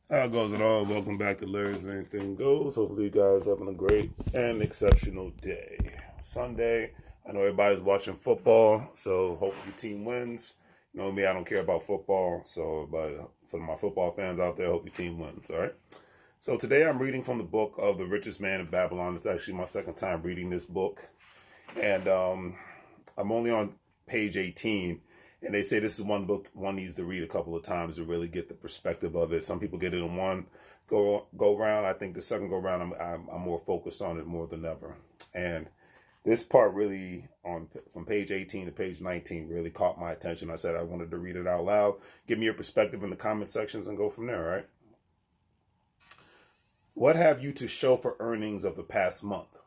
How goes it all? Welcome back to Larry's Anything Goes. Hopefully you guys having a great and exceptional day. Sunday. I know everybody's watching football, so hope your team wins. You know me, I don't care about football, but for my football fans out there, I hope your team wins, all right? So today I'm reading from the book of The Richest Man in Babylon. It's actually my second time reading this book. And I'm only on page 18, and they say this is one book one needs to read a couple of times to really get the perspective of it. Some people get it in one go round. I think the second go round, I'm more focused on it more than ever. And this part really on from page 18 to page 19 really caught my attention. I said I wanted to read it out loud. Give me your perspective in the comment sections and go from there. All right. What have you to show for earnings of the past month?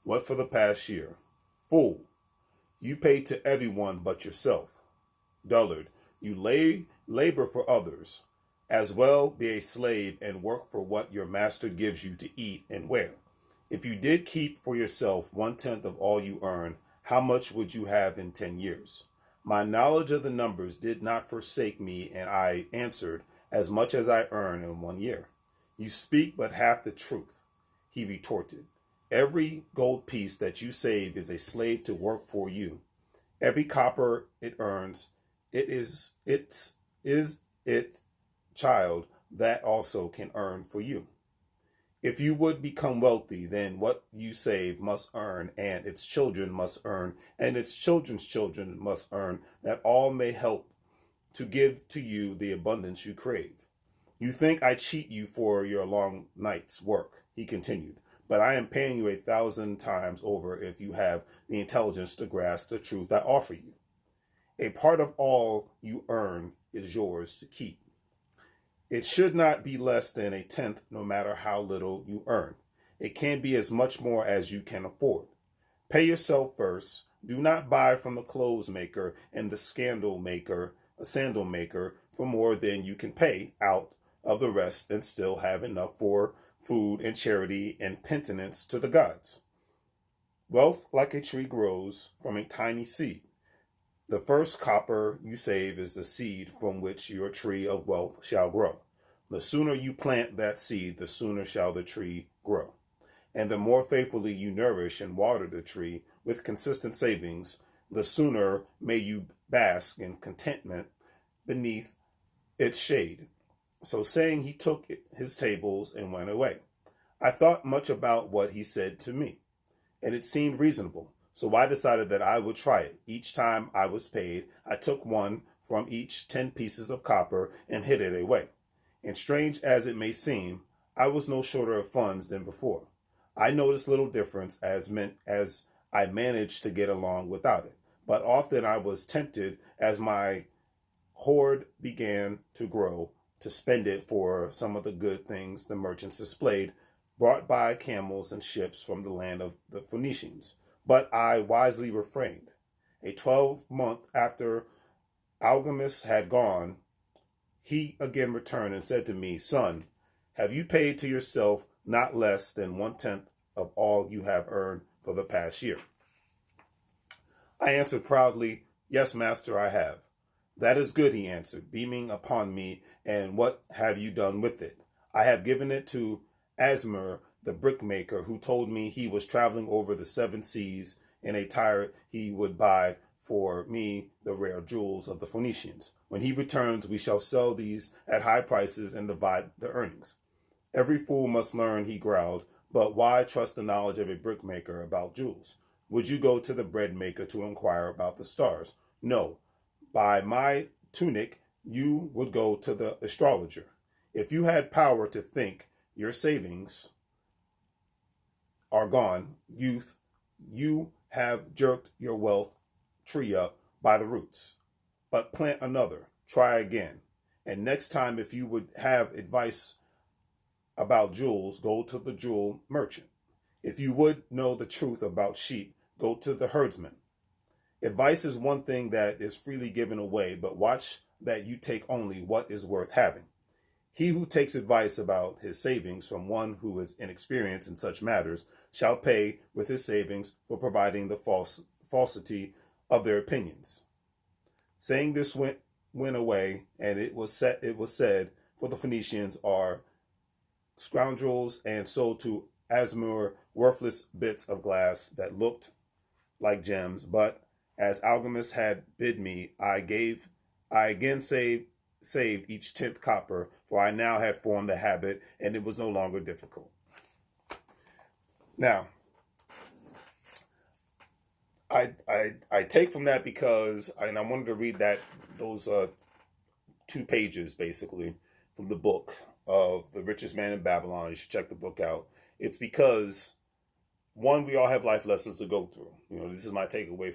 What for the past year? Fool, you pay to everyone but yourself. Dullard, you labor for others. As well be a slave and work for what your master gives you to eat and wear. If you did keep for yourself 1/10 of all you earn, how much would you have in 10 years? My knowledge of the numbers did not forsake me, and I answered, as much as I earn in 1 year. You speak but half the truth, he retorted. Every gold piece that you save is a slave to work for you. Every copper it earns, is its child that also can earn for you. If you would become wealthy, then what you save must earn, and its children must earn, and its children's children must earn, that all may help to give to you the abundance you crave. You think I cheat you for your long night's work, he continued, but I am paying you 1,000 times over if you have the intelligence to grasp the truth I offer you. A part of all you earn is yours to keep. It should not be less than 1/10, no matter how little you earn. It can be as much more as you can afford. Pay yourself first. Do not buy from the clothes maker and the sandal maker for more than you can pay out of the rest and still have enough for food and charity and penitence to the gods. Wealth like a tree grows from a tiny seed. The first copper you save is the seed from which your tree of wealth shall grow. The sooner you plant that seed, the sooner shall the tree grow. And the more faithfully you nourish and water the tree with consistent savings, the sooner may you bask in contentment beneath its shade. So saying, he took his tables and went away. I thought much about what he said to me, and it seemed reasonable. So I decided that I would try it. Each time I was paid, I took one from each 10 pieces of copper and hid it away. And strange as it may seem, I was no shorter of funds than before. I noticed little difference as I managed to get along without it. But often I was tempted, as my hoard began to grow, to spend it for some of the good things the merchants displayed, brought by camels and ships from the land of the Phoenicians. But I wisely refrained. A 12-month after Algemus had gone, he again returned and said to me, Son, have you paid to yourself not less than 1/10 of all you have earned for the past year? I answered proudly, Yes, master, I have. That is good, he answered, beaming upon me. And what have you done with it? I have given it to Asmer, the brickmaker, who told me he was traveling over the 7 seas in a tire he would buy for me the rare jewels of the Phoenicians. When he returns, we shall sell these at high prices and divide the earnings. Every fool must learn, he growled, but why trust the knowledge of a brickmaker about jewels? Would you go to the bread maker to inquire about the stars? No. By my tunic, you would go to the astrologer. If you had power to think, your savings are gone, youth, you have jerked your wealth tree up by the roots. But plant another, try again. And next time, if you would have advice about jewels, go to the jewel merchant. If you would know the truth about sheep, go to the herdsman. Advice is one thing that is freely given away, but watch that you take only what is worth having. He who takes advice about his savings from one who is inexperienced in such matters shall pay with his savings for providing the falsity of their opinions. Saying this went away, and it was said, for the Phoenicians are scoundrels and sold to Asmur worthless bits of glass that looked like gems. But as Alchemist had bid me, I again saved each 10th copper, for I now had formed the habit, and it was no longer difficult. Now, I take from that because I wanted to read those 2 pages basically from the book of The Richest Man in Babylon. You should check the book out. It's because, one, we all have life lessons to go through. This is my takeaway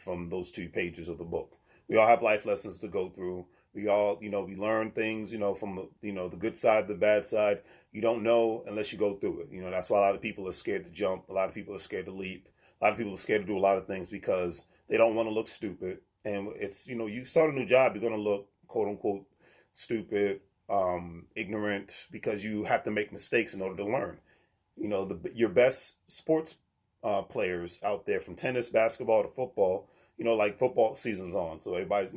from those 2 pages of the book. We all have life lessons to go through. We all, we learn things, from the good side, the bad side. You don't know unless you go through it. That's why a lot of people are scared to jump. A lot of people are scared to leap. A lot of people are scared to do a lot of things because they don't want to look stupid. And it's, you start a new job, you're going to look, quote unquote, stupid, ignorant, because you have to make mistakes in order to learn. Your best sports players out there, from tennis, basketball to football, like football season's on. So everybody's,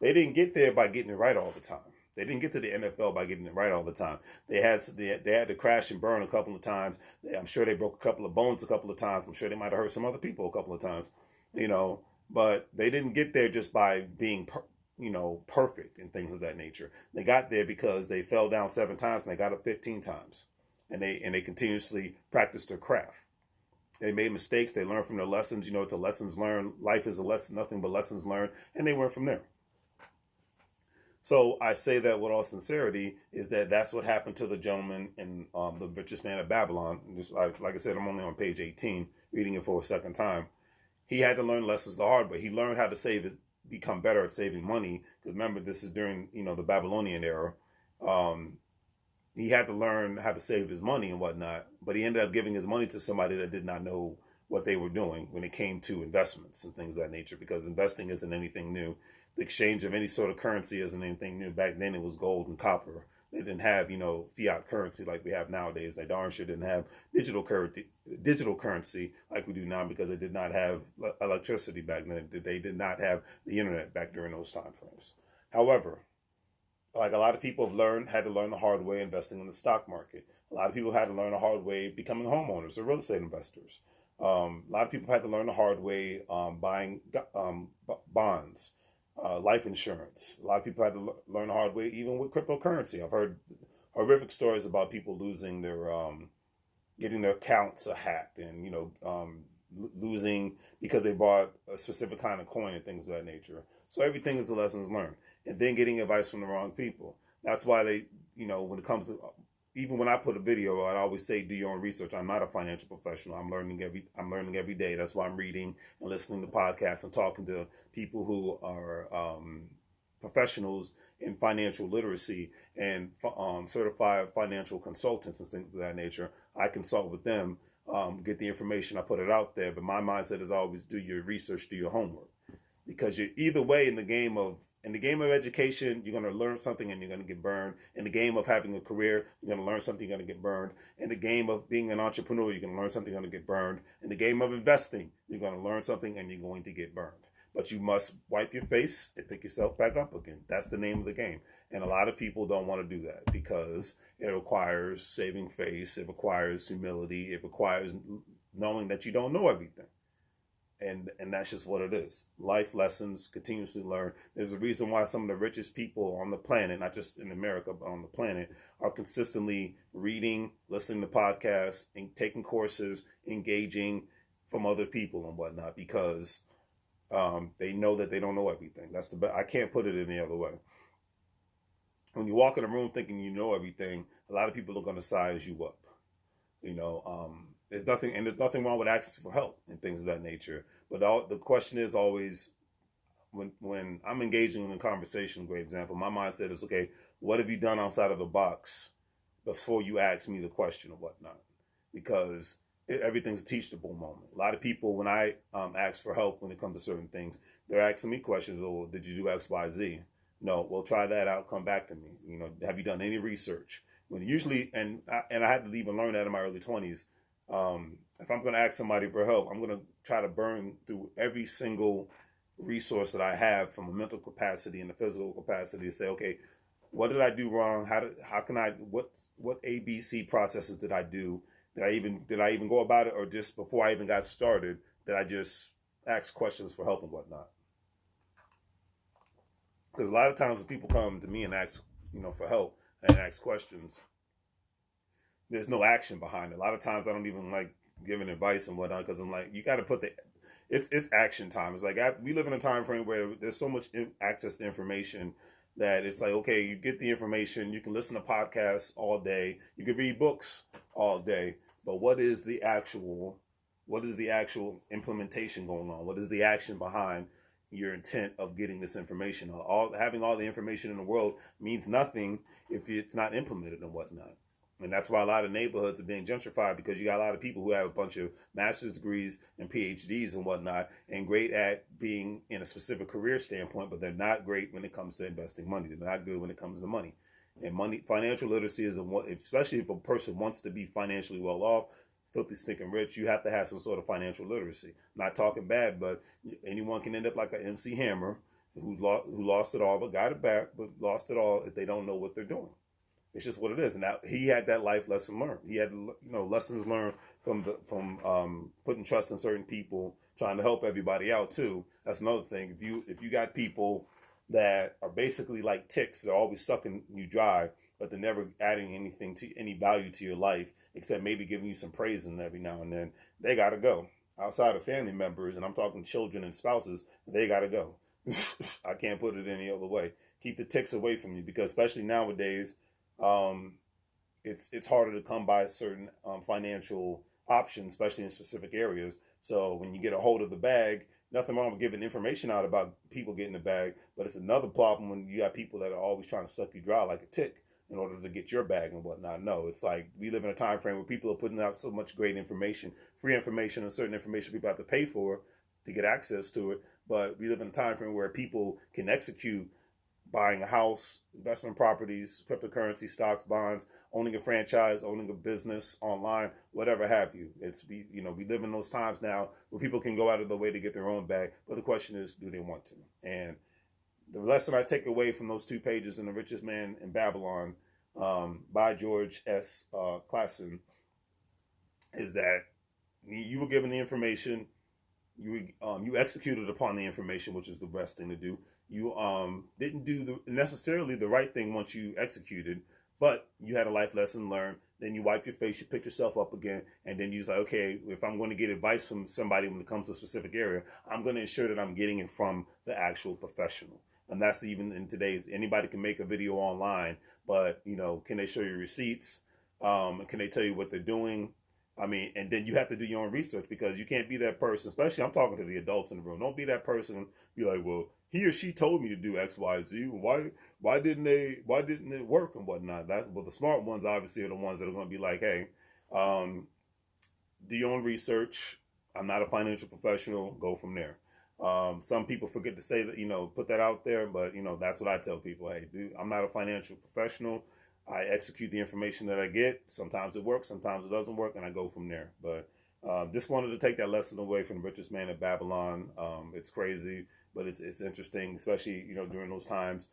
they didn't get there by getting it right all the time. They didn't get to the NFL by getting it right all the time. They had to crash and burn a couple of times. I'm sure they broke a couple of bones a couple of times. I'm sure they might have hurt some other people a couple of times, but they didn't get there just by being perfect and things of that nature. They got there because they fell down 7 times and they got up 15 times. And they continuously practiced their craft. They made mistakes. They learned from their lessons. It's a lessons learned. Life is a lesson, nothing but lessons learned. And they went from there. So I say that with all sincerity is that's what happened to the gentleman in The Richest Man of Babylon. Just like I said, I'm only on page 18, reading it for a second time. He had to learn lessons the hard way. He learned how to become better at saving money. Because remember, this is during the Babylonian era. He had to learn how to save his money and whatnot, but he ended up giving his money to somebody that did not know what they were doing when it came to investments and things of that nature, because investing isn't anything new. The exchange of any sort of currency isn't anything new. Back then it was gold and copper. They didn't have, fiat currency like we have nowadays. They darn sure didn't have digital currency like we do now, because they did not have electricity back then. They did not have the internet back during those time frames. However, like a lot of people had to learn the hard way investing in the stock market. A lot of people had to learn the hard way becoming homeowners or real estate investors. A lot of people had to learn the hard way buying bonds, life insurance. A lot of people had to learn the hard way even with cryptocurrency. I've heard horrific stories about people losing getting their accounts hacked, and losing because they bought a specific kind of coin and things of that nature. So everything is the lessons learned. And then getting advice from the wrong people. That's why they, when it comes to, even when I put a video, I always say, do your own research. I'm not a financial professional. I'm learning every day. That's why I'm reading and listening to podcasts and talking to people who are professionals in financial literacy and certified financial consultants and things of that nature. I consult with them, get the information, I put it out there. But my mindset is always do your research, do your homework. Because you're either way in the game of education, you're going to learn something and you're going to get burned. In the game of having a career, you're going to learn something, you're going to get burned. In the game of being an entrepreneur, you're going to learn something, you're going to get burned. In the game of investing, you're going to learn something and you're going to get burned. But you must wipe your face and pick yourself back up again. That's the name of the game. And a lot of people don't want to do that because it requires saving face, it requires humility, it requires knowing that you don't know everything. And that's just what it is. Life lessons, continuously learn. There's a reason why some of the richest people on the planet, not just in America, but on the planet, are consistently reading, listening to podcasts, and taking courses, engaging from other people and whatnot, because they know that they don't know everything. That's the best. I can't put it any other way. When you walk in a room thinking you know everything, a lot of people are going to size you up. There's nothing wrong with asking for help and things of that nature. But the question is always, when I'm engaging in a conversation, great example, my mindset is, okay, what have you done outside of the box before you ask me the question or whatnot? Because everything's a teachable moment. A lot of people, when I ask for help when it comes to certain things, they're asking me questions. Oh, did you do X, Y, Z? No, well, try that out. Come back to me. Have you done any research? When usually, and I had to even learn that in my early 20s. If I'm going to ask somebody for help, I'm going to try to burn through every single resource that I have, from a mental capacity and a physical capacity, to say, okay, what did I do wrong? How can I what ABC processes did I do? Did I even go about it, or just before I even got started, did I just ask questions for help and whatnot? Because a lot of times when people come to me and ask, for help and ask questions, there's no action behind it. A lot of times I don't even like giving advice and whatnot, because I'm like, you got to put the it's action time. It's like we live in a time frame where there's so much access to information that it's like, okay, you get the information, you can listen to podcasts all day, you can read books all day, but what is the actual implementation going on? What is the action behind your intent of getting this information? Having all the information in the world means nothing if it's not implemented and whatnot. And that's why a lot of neighborhoods are being gentrified, because you got a lot of people who have a bunch of master's degrees and PhDs and whatnot, and great at being in a specific career standpoint, but they're not great when it comes to investing money. They're not good when it comes to money. And financial literacy is especially if a person wants to be financially well off, filthy stinking rich, you have to have some sort of financial literacy. I'm not talking bad, but anyone can end up like an MC Hammer who lost it all but got it back, but lost it all if they don't know what they're doing. It's just what it is. And now he had that life lesson learned. He had lessons learned from putting trust in certain people, trying to help everybody out too. That's another thing. If you got people that are basically like ticks, they're always sucking you dry, but they're never adding any value to your life, except maybe giving you some praising every now and then, they gotta go. Outside of family members, and I'm talking children and spouses, they gotta go. I can't put it any other way. Keep the ticks away from you, because especially nowadays, it's harder to come by certain financial options, especially in specific areas. So when you get a hold of the bag, nothing wrong with giving information out about people getting the bag, but it's another problem when you have people that are always trying to suck you dry like a tick in order to get your bag and whatnot. No, it's like we live in a time frame where people are putting out so much great information, free information, and certain information people have to pay for to get access to it. But we live in a time frame where people can execute buying a house, investment properties, cryptocurrency, stocks, bonds, owning a franchise, owning a business online, whatever have you. We live in those times now where people can go out of the way to get their own bag. But the question is, do they want to? And the lesson I take away from those 2 pages in The Richest Man in Babylon by George S. Clason is that you were given the information, you executed upon the information, which is the best thing to do. You didn't do necessarily the right thing once you executed, but you had a life lesson learned. Then you wipe your face, you pick yourself up again, and then you're like, okay, if I'm going to get advice from somebody when it comes to a specific area, I'm going to ensure that I'm getting it from the actual professional. And that's even in today's, anybody can make a video online, but can they show you receipts? Can they tell you what they're doing? I mean, and then you have to do your own research, because you can't be that person, especially I'm talking to the adults in the room. Don't be that person, be like, well, he or she told me to do X, Y, Z. Why didn't it work and whatnot? Well, the smart ones obviously are the ones that are going to be like, hey, do your own research. I'm not a financial professional. Go from there. Some people forget to say that, put that out there, but that's what I tell people. Hey, dude, I'm not a financial professional. I execute the information that I get. Sometimes it works, sometimes it doesn't work, and I go from there. But just wanted to take that lesson away from The Richest Man in Babylon. It's crazy, but it's interesting, especially during those times.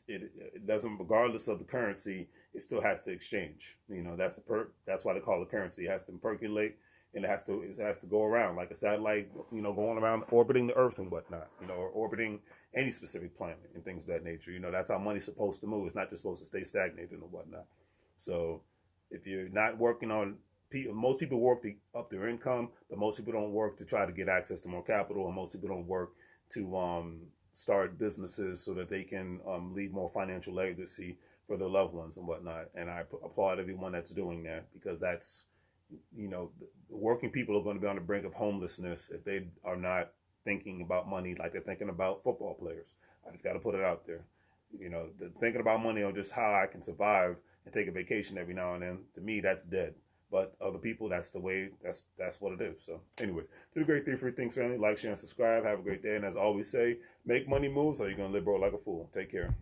It doesn't, regardless of the currency, it still has to exchange. That's why they call it currency. It has to percolate, and it has to go around like a satellite, going around orbiting the Earth and whatnot, or orbiting any specific planet and things of that nature. That's how money's supposed to move. It's not just supposed to stay stagnated and whatnot. So if you're not working on, most people work to up their income, but most people don't work to try to get access to more capital, and most people don't work to start businesses so that they can leave more financial legacy for their loved ones and whatnot. And I applaud everyone that's doing that, because that's, the working people are going to be on the brink of homelessness if they are not thinking about money like they're thinking about football players. I just got to put it out there. Thinking about money on just how I can survive and take a vacation every now and then, to me, that's dead. But other people, that's the way, that's what it is. So anyway, do the great thing for your things, family. Like, share, and subscribe. Have a great day. And as I always say, make money moves, or you're going to live broke like a fool. Take care.